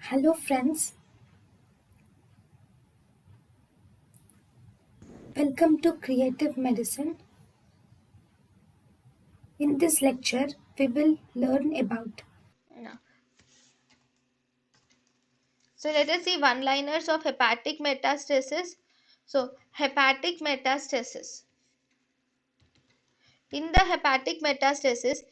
Hello, friends. Welcome to Creative Medicine. In this lecture, we will learn about Yeah. So let us see one-liners of hepatic metastasis. So hepatic metastasis. In the hepatic metastasis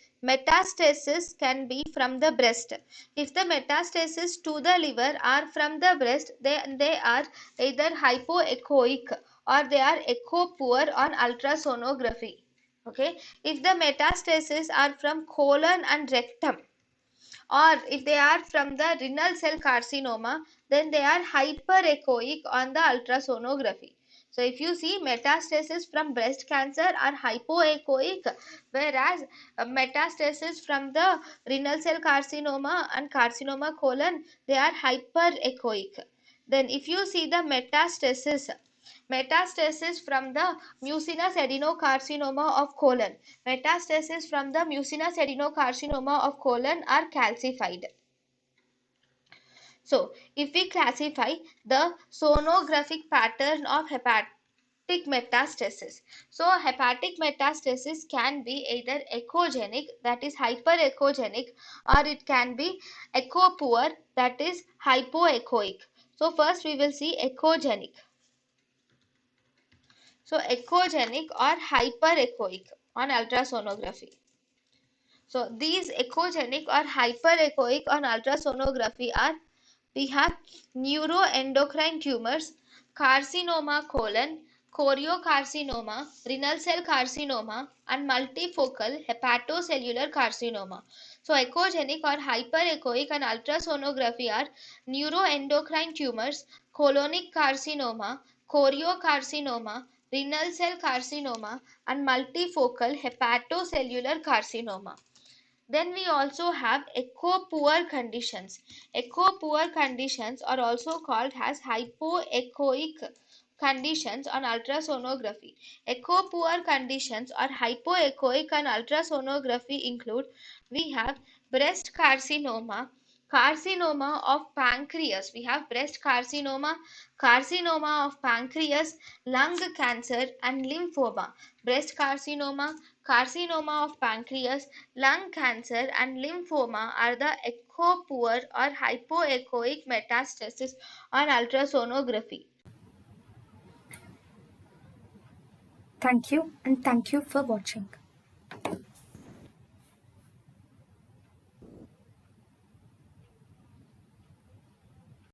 can be from the breast. If the metastasis to the liver are from the breast, they are either hypoechoic or they are echo poor on ultrasonography. Okay. If the metastases are from colon and rectum, or if they are from the renal cell carcinoma, then they are hyperechoic on the ultrasonography. So if you see, metastasis from breast cancer are hypoechoic, whereas metastasis from the renal cell carcinoma and carcinoma colon, they are hyperechoic. Then if you see the metastasis from the mucinous adenocarcinoma of colon, metastasis from the mucinous adenocarcinoma of colon are calcified. So if we classify the sonographic pattern of hepatic metastasis, so hepatic metastasis can be either echogenic, that is hyperechogenic, or it can be echo poor, that is hypoechoic. So first we will see echogenic. So echogenic or hyperechoic on ultrasonography. So these echogenic or hyperechoic on ultrasonography are, we have neuroendocrine tumors, carcinoma colon, choriocarcinoma, renal cell carcinoma, and multifocal hepatocellular carcinoma. So echogenic or hyperechoic on ultrasonography are neuroendocrine tumors, colonic carcinoma, choriocarcinoma, renal cell carcinoma, and multifocal hepatocellular carcinoma. Then we also have echo poor conditions. Echo poor conditions are also called as hypoechoic conditions on ultrasonography. Echo poor conditions or hypoechoic on ultrasonography include, we have breast carcinoma, carcinoma of pancreas. We have breast carcinoma, carcinoma of pancreas, lung cancer, and lymphoma. Breast carcinoma, carcinoma of pancreas, lung cancer, and lymphoma are the echo poor or hypoechoic metastasis on ultrasonography. thank you and thank you for watching.